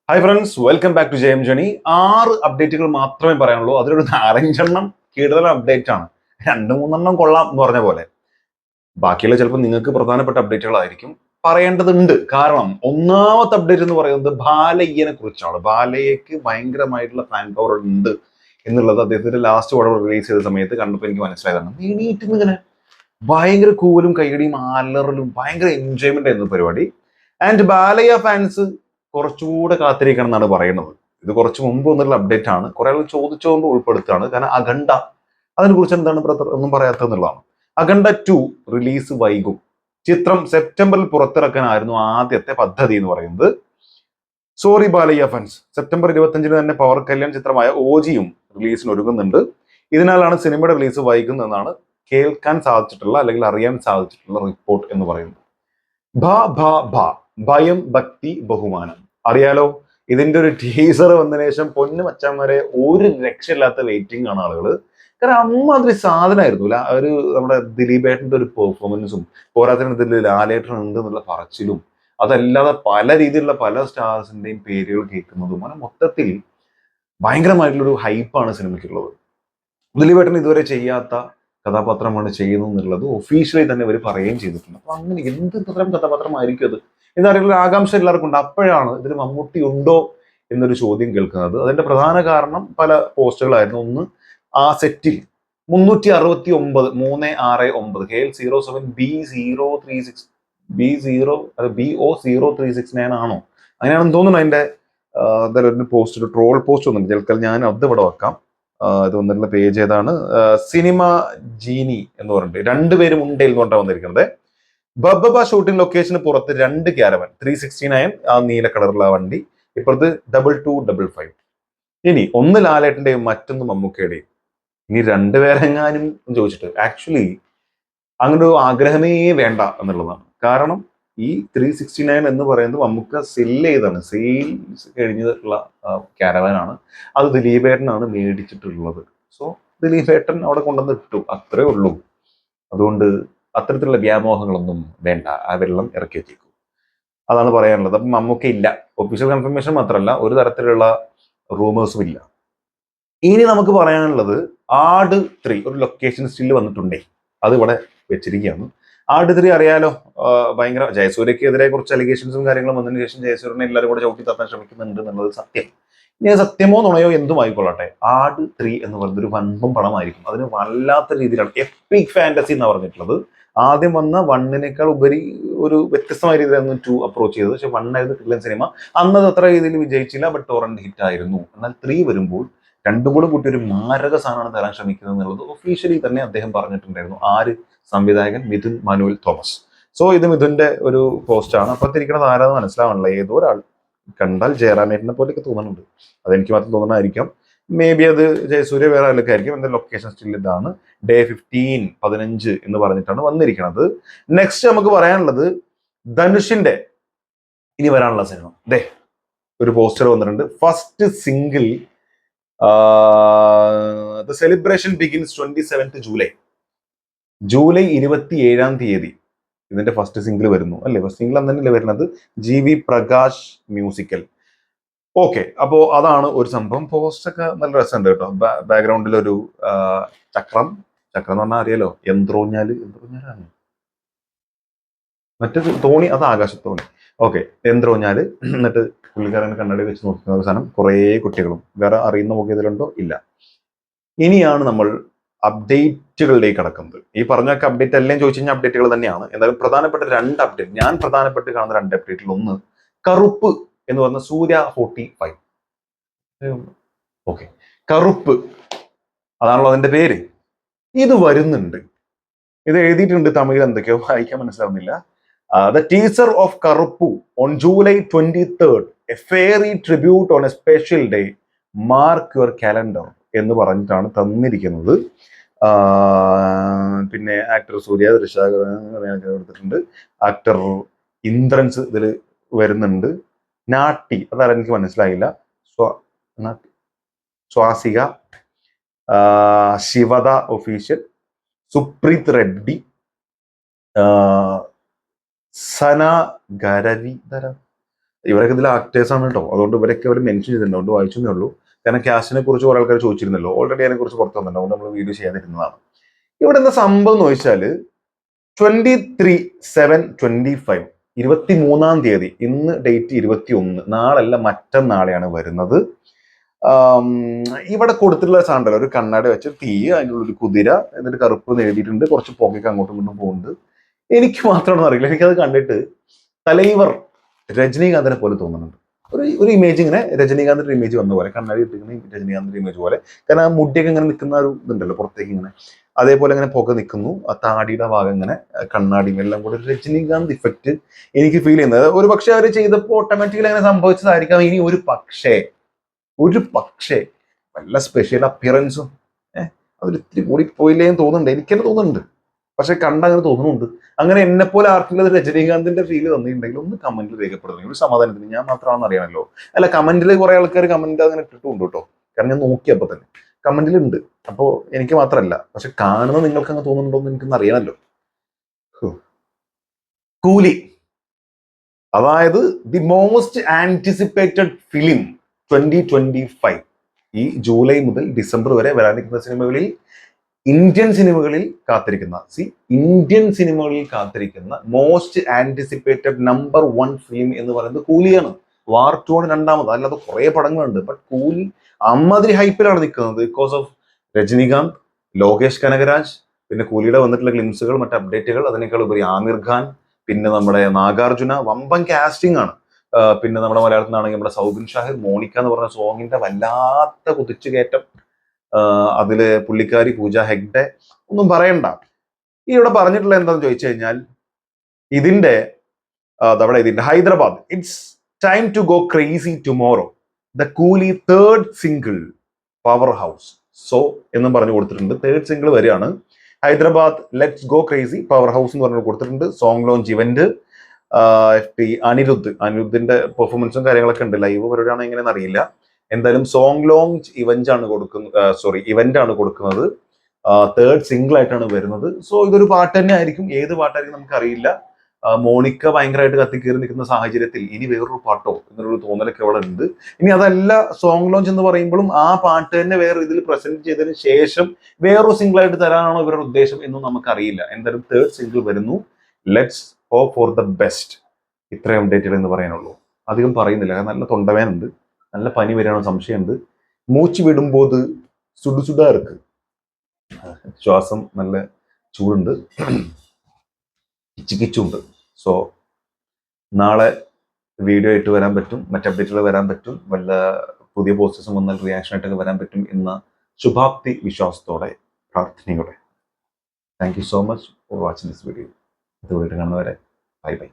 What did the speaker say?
Hi friends, welcome back to ജെയം ജണി. 6 അപ്ഡേറ്റുകൾ മാത്രമേ പറയാനുള്ളൂ. അതിലൊരു 4-5 കൂടുതൽ അപ്ഡേറ്റ് ആണ്. 2-3 കൊള്ളാം എന്ന് പറഞ്ഞ പോലെ. ബാക്കിയുള്ള ചിലപ്പോൾ നിങ്ങൾക്ക് പ്രധാനപ്പെട്ട അപ്ഡേറ്റുകളായിരിക്കും പറയേണ്ടതുണ്ട്. കാരണം ഒന്നാമത്തെ അപ്ഡേറ്റ് എന്ന് പറയുന്നത് ബാലയ്യനെ കുറിച്ചാണ്. ബാലയ്യക്ക് ഭയങ്കരമായിട്ടുള്ള ഫാൻ പവർ ഉണ്ട് എന്നുള്ളത് അദ്ദേഹത്തിന്റെ ലാസ്റ്റ് പടം റിലീസ് ചെയ്ത സമയത്ത് കണ്ടപ്പോൾ എനിക്ക് മനസ്സിലായതാണ്. എണീറ്റ് ഇങ്ങനെ ഭയങ്കര കൂവലും കൈയടിയും അലറലും ഭയങ്കര എൻജോയ്മെന്റ് ആയിരുന്നു പരിപാടി. ആൻഡ് ബാലയ്യ ഫാൻസ് കുറച്ചുകൂടെ കാത്തിരിക്കണം എന്നാണ് പറയുന്നത്. ഇത് കുറച്ച് മുമ്പ് വന്നുള്ള അപ്ഡേറ്റ് ആണ്. കുറെ ആൾ ചോദിച്ചുകൊണ്ട് ഉൾപ്പെടുത്തുകയാണ്. കാരണം അഖണ്ഡ അതിനെ കുറിച്ച് എന്താണ് ബ്രദർ ഒന്നും പറയാത്തതെന്നുള്ളതാണ്. അഖണ്ഡ 2 റിലീസ് വൈകും. ചിത്രം സെപ്റ്റംബറിൽ പുറത്തിറക്കാനായിരുന്നു ആദ്യത്തെ പദ്ധതി എന്ന് പറയുന്നത്. സോറി ബാലയ്യ ഫാൻസ്, സെപ്റ്റംബർ 25-ന് തന്നെ പവർ കല്യാൺ ചിത്രമായ ഓജിയും റിലീസിന് ഒരുങ്ങുന്നുണ്ട്. ഇതിനാലാണ് സിനിമയുടെ റിലീസ് വൈകുന്നതെന്നാണ് കേൾക്കാൻ സാധിച്ചിട്ടുള്ള അല്ലെങ്കിൽ അറിയാൻ സാധിച്ചിട്ടുള്ള റിപ്പോർട്ട് എന്ന് പറയുന്നത്. ഭയം, ഭക്തി, ബഹുമാനം. അറിയാലോ, ഇതിന്റെ ഒരു ടീസർ വന്നതിന് ശേഷം പൊന്നു മച്ചാന്മാരെ ഒരു രക്ഷയില്ലാത്ത വെയിറ്റിംഗ് ആണ് ആളുകൾ. കാരണം അമ്മാതിരി സാധനമായിരുന്നു. ഒരു നമ്മുടെ ദിലീപേട്ടന്റെ ഒരു പെർഫോമൻസും പോരാത്തതിന് ലാലേട്ടൻ ഉണ്ട് എന്നുള്ള പറച്ചിലും അതല്ലാതെ പല രീതിയിലുള്ള പല സ്റ്റാർസിന്റെയും പേരുകൾ കേൾക്കുന്നതും അങ്ങനെ മൊത്തത്തിൽ ഭയങ്കരമായിട്ടുള്ളൊരു ഹൈപ്പാണ് സിനിമയ്ക്കുള്ളത്. ദിലീപേട്ടൻ ഇതുവരെ ചെയ്യാത്ത കഥാപാത്രമാണ് ചെയ്യുന്നത് എന്നുള്ളത് ഒഫീഷ്യലി തന്നെ ഇവർ പറയുകയും ചെയ്തിട്ടുണ്ട്. അപ്പൊ അങ്ങനെ എന്ത് തരം കഥാപാത്രമായിരിക്കും അത് എന്നറിയുള്ള ആകാംക്ഷ എല്ലാവർക്കും ഉണ്ട്. അപ്പോഴാണ് ഇതിന് മമ്മൂട്ടി ഉണ്ടോ എന്നൊരു ചോദ്യം കേൾക്കുന്നത്. അതിന്റെ പ്രധാന കാരണം പല പോസ്റ്റുകളായിരുന്നു. ഒന്ന്, ആ സെറ്റിൽ 369 KL07B036 BO0369 ആണോ അങ്ങനെയാണെന്ന് തോന്നുന്നു. അതിന്റെ എന്തായാലും ഒരു പോസ്റ്റ്, ഒരു ട്രോൾ പോസ്റ്റ് വന്നിട്ടുണ്ട്. ചിലപ്പോൾ ഞാൻ അത് ഇവിടെ വെക്കാം. ഇത് വന്നിട്ടുള്ള പേജ് ഏതാണ്? സിനിമ ജീനി എന്ന് പറഞ്ഞിട്ട് രണ്ടുപേരും ഉണ്ടേൽ എന്ന് പറഞ്ഞാൽ വന്നിരിക്കുന്നത്. ബബ്ബ ഷൂട്ടിംഗ് ലൊക്കേഷന് പുറത്ത് 2 ക്യാരവൻ, 369 ആ നീല കളറുള്ള വണ്ടി, ഇപ്പുറത്ത് 2255. ഇനി ഒന്ന് ലാലേട്ടന്റെയും മറ്റൊന്ന് മമ്മൂക്കയുടെയും. ഇനി രണ്ടുപേരെങ്ങാനും ചോദിച്ചിട്ട് ആക്ച്വലി അങ്ങനെ ഒരു ആഗ്രഹമേ വേണ്ട എന്നുള്ളതാണ്. കാരണം ഈ 369 എന്ന് പറയുന്നത് മമ്മൂക്ക ചെയ്താണ്, സെയിൽസ് കഴിഞ്ഞിട്ടുള്ള ക്യാരവാനാണ്. അത് ദിലീപേട്ടനാണ് മേടിച്ചിട്ടുള്ളത്. സോ ദിലീപേട്ടൻ അവിടെ കൊണ്ടുവന്ന് ഇട്ടു, അത്രേ ഉള്ളൂ. അതുകൊണ്ട് അത്തരത്തിലുള്ള വ്യാമോഹങ്ങളൊന്നും വേണ്ട, ആ വെള്ളം ഇറക്കി വെച്ചേക്കും. അതാണ് പറയാനുള്ളത്. അപ്പം മമ്മൂക്ക ഇല്ല, ഒഫീഷ്യൽ കൺഫർമേഷൻ മാത്രമല്ല ഒരു തരത്തിലുള്ള റൂമേഴ്സും ഇല്ല. ഇനി നമുക്ക് പറയാനുള്ളത് ആട് 3 ഒരു ലൊക്കേഷൻ സ്റ്റിൽ വന്നിട്ടുണ്ടേ, അത് ഇവിടെ വെച്ചിരിക്കുകയാണ്. ആട് 3 അറിയാലോ, ഭയങ്കര ജയസൂര്യക്കെതിരെ കുറച്ച് അലിഗേഷൻസും കാര്യങ്ങളും വന്നതിന് ശേഷം ജയസൂര്യനെ എല്ലാവരും കൂടെ ചവിട്ടി തട്ടാൻ ശ്രമിക്കുന്നുണ്ട് എന്നുള്ളത് സത്യം. ഇനി അത് സത്യമോ നുണയോ എന്തും ആയിക്കൊള്ളട്ടെ, ആട് 3 എന്ന് പറയുന്നത് ഒരു വൻപം പടമായിരിക്കും. അതിന് വല്ലാത്ത രീതിയിലാണ് എപ്പിക് ഫാന്റസി എന്ന് പറഞ്ഞിട്ടുള്ളത്. ആദ്യം വന്ന 1-നേക്കാൾ ഉപരി ഒരു വ്യത്യസ്തമായ രീതിയിലായിരുന്നു 2 അപ്രോച്ച് ചെയ്തത്. പക്ഷെ 1 ആയിരുന്നു കില്ലൻ സിനിമ. അന്നത് അത്ര രീതിയിൽ വിജയിച്ചില്ല, ബട്ട് ടോറന്റ് ഹിറ്റ് ആയിരുന്നു. എന്നാൽ 3 വരുമ്പോൾ രണ്ടും കൂടെ കൂട്ടി ഒരു മാരക സാധനമാണ് തരാൻ ശ്രമിക്കുന്നത് എന്നുള്ളത് ഒഫീഷ്യലി തന്നെ അദ്ദേഹം പറഞ്ഞിട്ടുണ്ടായിരുന്നു. ആര്? സംവിധായകൻ മിഥുൻ മാനുവൽ തോമസ്. സോ ഇത് മിഥുന്റെ ഒരു പോസ്റ്റാണ്. അപ്പത്തിരിക്കുന്നത് ആരാന്ന് മനസ്സിലാവണല്ലോ. ഏതോ ഒരാൾ കണ്ടാൽ ജയറാമേറ്റിനെ പോലെയൊക്കെ തോന്നുന്നുണ്ട്. അതെനിക്ക് മാത്രം തോന്നണമായിരിക്കാം. മേ ബി അത് ജയസൂര്യ വേറെ ആളൊക്കെ ആയിരിക്കും. എന്താ ലൊക്കേഷൻ സ്റ്റിൽ ഇതാണ്. ഡേ 15 എന്ന് പറഞ്ഞിട്ടാണ് വന്നിരിക്കുന്നത്. നെക്സ്റ്റ് നമുക്ക് പറയാനുള്ളത് ധനുഷിന്റെ ഇനി വരാനുള്ള സിനിമ. ഒരു പോസ്റ്റർ വന്നിട്ടുണ്ട്. First single the celebration begins 27th July 27 ഇതിന്റെ ഫസ്റ്റ് സിംഗിൾ വരുന്നു അല്ലേ? ഫസ്റ്റ് സിംഗിൾ തന്നെയല്ലേ വരുന്നത്? GV Prakash musical. ഓക്കെ, അപ്പോ അതാണ് ഒരു സംഭവം. പോസ്റ്റ് ഒക്കെ നല്ല രസമുണ്ട് കേട്ടോ. ബാക്ക്ഗ്രൗണ്ടിൽ ഒരു ചക്രം എന്ന് പറഞ്ഞാൽ അറിയാലോ, യന്ത്രോഞ്ഞാലാണ്. മറ്റൊരു തോണി, അത് ആകാശത്തോണി. ഓക്കെ, യന്ത്രോഞ്ഞാല്. എന്നിട്ട് പുള്ളിക്കാരൻ കണ്ണട വെച്ച് നോക്കുന്ന അവസാനം കുറേ കുട്ടികളും. വേറെ അറിയുന്ന മുഖം ഇതിലുണ്ടോ? ഇല്ല. ഇനിയാണ് നമ്മൾ അപ്ഡേറ്റുകളിലേക്ക് കടക്കുന്നത്. ഈ പറഞ്ഞൊക്കെ അപ്ഡേറ്റ് എല്ലാം ചോദിച്ചു കഴിഞ്ഞാൽ അപ്ഡേറ്റുകൾ തന്നെയാണ്. എന്തായാലും പ്രധാനപ്പെട്ട 2 അപ്ഡേറ്റ്, ഞാൻ പ്രധാനപ്പെട്ട് കാണുന്ന 2 അപ്ഡേറ്റിൽ ഒന്ന് കറുപ്പ് എന്ന് പറഞ്ഞ സൂര്യ 45. ഓക്കെ, കറുപ്പ് അതാണല്ലോ അതിന്റെ പേര്. ഇത് വരുന്നുണ്ട്. ഇത് എഴുതിയിട്ടുണ്ട് തമിഴിൽ, എന്തൊക്കെയോ വായിക്കാൻ മനസ്സിലാവുന്നില്ല. The teaser of Karuppu on July 23rd, a fairy tribute on a special day. Mark your calendar എന്ന് പറഞ്ഞിട്ടാണ് തന്നിരിക്കുന്നത്. പിന്നെ ആക്ടർ സൂര്യ, എടുത്തിട്ടുണ്ട്. ആക്ടർ ഇന്ദ്രൻസ് ഇതിൽ വരുന്നുണ്ട്. നാട്ടി അതാണ് എനിക്ക് മനസ്സിലായില്ല. സ്വാസിക, ശിവദ ഒഫീഷ്യൽ, സുപ്രീത് റെഡ്ഡി, സന ഗരവിധര, ഇവരൊക്കെ ഇതിൽ ആക്ടേഴ്സ് ആണ് കേട്ടോ, അതുകൊണ്ട് ഇവരൊക്കെ അവർ മെൻഷൻ ചെയ്തിട്ടുണ്ട്, അതുകൊണ്ട് വായിച്ചേ ഉള്ളൂ. കാരണം ക്യാഷിനെ കുറിച്ച് കുറെ ആൾക്കാർ ചോദിച്ചിരുന്നല്ലോ, ഓൾറെഡി അതിനെ കുറിച്ച് പുറത്തു വന്നിട്ടുണ്ട്, അതുകൊണ്ട് നമ്മൾ വീഡിയോ ചെയ്യാതിരുന്നതാണ്. ഇവിടെ എന്താ സംഭവം എന്ന് ചോദിച്ചാല് 23/7/25 23-ാം തീയതി, ഇന്ന് ഡേറ്റ് 21, നാളല്ല മറ്റന്നാളെയാണ് വരുന്നത്. ഇവിടെ കൊടുത്തിട്ടുള്ള സാധനം ഒരു കണ്ണാടി വെച്ച് തീ, അതിൻ്റെ ഉള്ളിൽ ഒരു കുതിര, എന്നിട്ട് കറുപ്പ് എഴുതിയിട്ടുണ്ട്, കുറച്ച് പുകയ്ക്ക് അങ്ങോട്ടും ഇങ്ങോട്ടും പോകുന്നുണ്ട്. എനിക്ക് മാത്രമാണെന്ന് അറിയില്ല, എനിക്കത് കണ്ടിട്ട് തലൈവർ രജനീകാന്തിനെ പോലെ തോന്നുന്നുണ്ട്. ഒരു ഇമേജ് ഇങ്ങനെ രജനീകാന്തിന്റെ ഇമേജ് വന്ന പോലെ, കണ്ണാടി ഇട്ടിരിക്കുന്ന രജനീകാന്തിന്റെ ഇമേജ് പോലെ. കാരണം ആ മുടിയൊക്കെ ഇങ്ങനെ നിൽക്കുന്ന ഒരു ഇതുണ്ടല്ലോ പുറത്തേക്ക് ഇങ്ങനെ, അതേപോലെ ഇങ്ങനെ പുക നിൽക്കുന്നു, ആ താടിയുടെ ഭാഗം ഇങ്ങനെ, കണ്ണാടിയും എല്ലാം കൂടെ ഒരു രജനീകാന്ത് ഇഫക്റ്റ് എനിക്ക് ഫീൽ ചെയ്യുന്നത്. ഒരു പക്ഷെ അവർ ചെയ്തപ്പോൾ ഓട്ടോമാറ്റിക്കലി അങ്ങനെ സംഭവിച്ചതായിരിക്കാം. ഇനി ഒരു പക്ഷേ വല്ല സ്പെഷ്യൽ അപ്പിയറൻസും അതിലിത്തിരി കൂടി പോയില്ലേ എന്ന് തോന്നുന്നുണ്ട്, എനിക്കെന്നെ തോന്നുന്നുണ്ട്. പക്ഷെ കണ്ടങ്ങനെ തോന്നുന്നുണ്ട്. അങ്ങനെ എന്നെ പോലെ ആർക്കെങ്കിലും രജനീകാന്തിന്റെ ഫീല് തന്നിട്ടുണ്ടെങ്കിൽ ഒന്ന് കമന്റിൽ രേഖപ്പെടുത്തുന്നത് ഒരു സമാധാനത്തിന്. ഞാൻ മാത്രമാണെന്ന് അറിയാമല്ലോ. അല്ല, കമന്റിൽ കുറെ ആൾക്കാർ കമന്റ് അങ്ങനെ ഇട്ടിട്ടുണ്ട് കേട്ടോ, കാരണം ഞാൻ നോക്കിയപ്പോ തന്നെ കമന്റിലുണ്ട്. അപ്പോൾ എനിക്ക് മാത്രമല്ല, പക്ഷെ കാണുന്ന നിങ്ങൾക്ക് അങ്ങ് തോന്നുന്നുണ്ടോ എന്ന് എനിക്കൊന്ന് അറിയാമല്ലോ. കൂലി, അതായത് ദി മോസ്റ്റ് ആന്റിസിപ്പേറ്റഡ് ഫിലിം 2025, ഈ ജൂലൈ മുതൽ ഡിസംബർ വരെ വരാനിരിക്കുന്ന സിനിമകളിൽ ഇന്ത്യൻ സിനിമകളിൽ കാത്തിരിക്കുന്ന മോസ്റ്റ് ആന്റിസിപ്പേറ്റഡ് നമ്പർ 1 ഫിലിം എന്ന് പറയുന്നത് കൂലിയാണ്. വാർ 2 ആണ് രണ്ടാമത്. അല്ലാതെ കുറെ പടങ്ങളുണ്ട്, ബട്ട് കൂലി അമ്മാതിരി ഹൈപ്പിലാണ് നിൽക്കുന്നത്. ബിക്കോസ് ഓഫ് രജനീകാന്ത്, ലോകേഷ് കനകരാജ്, പിന്നെ കൂലിയുടെ വന്നിട്ടുള്ള ഗ്ലിംസുകൾ, മറ്റ് അപ്ഡേറ്റുകൾ, അതിനേക്കാൾ ഉപരി ആമിർ ഖാൻ, പിന്നെ നമ്മുടെ നാഗാർജുന, വമ്പൻ കാസ്റ്റിംഗ് ആണ്. പിന്നെ നമ്മുടെ മലയാളത്തിൽ നിന്നാണെങ്കിൽ നമ്മുടെ സൗബിൻ ഷാഹിർ, മോണിക്ക എന്ന് പറഞ്ഞ സോങ്ങിന്റെ വല്ലാത്ത കുതിച്ചുകയറ്റം. അതില് പുള്ളിക്കാരി പൂജ ഹെഗ്ഡെ, ഒന്നും പറയണ്ട. ഈ ഇവിടെ പറഞ്ഞിട്ടുള്ള എന്താന്ന് ചോദിച്ചു കഴിഞ്ഞാൽ, ഇതിന്റെ Hyderabad, it's time to go crazy tomorrow, the Coolie third single powerhouse so എന്നും പറഞ്ഞു കൊടുത്തിട്ടുണ്ട്. തേർഡ് സിംഗിൾ വരെയാണ്. Hyderabad let's go crazy powerhouse എന്ന് പറഞ്ഞു കൊടുത്തിട്ടുണ്ട്. സോങ് ലോഞ്ച് ഇവന്റ്, അനിരുദ്ധിന്റെ പെർഫോമൻസും കാര്യങ്ങളൊക്കെ ഉണ്ട്. ലൈവ് പരിപാടിയാണോ എങ്ങനെയെന്ന് അറിയില്ല. എന്തായാലും സോങ് ലോഞ്ച് ഇവന്റ് ആണ് കൊടുക്കുന്നത്. തേർഡ് സിംഗിൾ ആയിട്ടാണ് വരുന്നത്. സോ ഇതൊരു പാട്ട് തന്നെ ആയിരിക്കും. ഏത് പാട്ടായിരിക്കും നമുക്കറിയില്ല. മോണിക്ക ഭയങ്കരമായിട്ട് കത്തിക്കേറി നിൽക്കുന്ന സാഹചര്യത്തിൽ ഇനി വേറൊരു പാട്ടോ എന്നൊരു തോന്നലൊക്കെ അവിടെ ഉണ്ട്. ഇനി അതല്ല, സോങ് ലോഞ്ച് എന്ന് പറയുമ്പോഴും ആ പാട്ട് തന്നെ വേറെ ഇതിൽ പ്രസന്റ് ചെയ്തതിന് ശേഷം വേറൊരു സിംഗിൾ ആയിട്ട് തരാനാണോ ഇവരുടെ ഉദ്ദേശം എന്നും നമുക്കറിയില്ല. എന്തായാലും തേർഡ് സിംഗിൾ വരുന്നു. Let's hope for the best. ഇത്രയും അപ്ഡേറ്റുകൾ എന്ന് പറയാനുള്ളൂ. അധികം പറയുന്നില്ല, കാരണം നല്ല തൊണ്ടവേനുണ്ട്, നല്ല പനി വരാനുള്ള സംശയമുണ്ട്. മൂച്ച് വിടുമ്പോൾ സുടുസുടാ ഇருக்கு, ശ്വാസം നല്ല ചൂടുണ്ട്, കിച്ചുണ്ട്. സോ നാളെ വീഡിയോ ആയിട്ട് വരാൻ പറ്റും, മറ്റ് അപ്ഡേറ്റുകൾ വരാൻ പറ്റും, വല്ല പുതിയ പോസ്റ്റേഴ്സും വന്നാൽ റിയാക്ഷൻ ആയിട്ടൊക്കെ വരാൻ പറ്റും എന്ന ശുഭാപ്തി വിശ്വാസത്തോടെ, പ്രാർത്ഥനയോടെ. Thank you so much for watching this video. ഇത് വീണ്ടും കാണുന്നവരെ ബൈ ബൈ.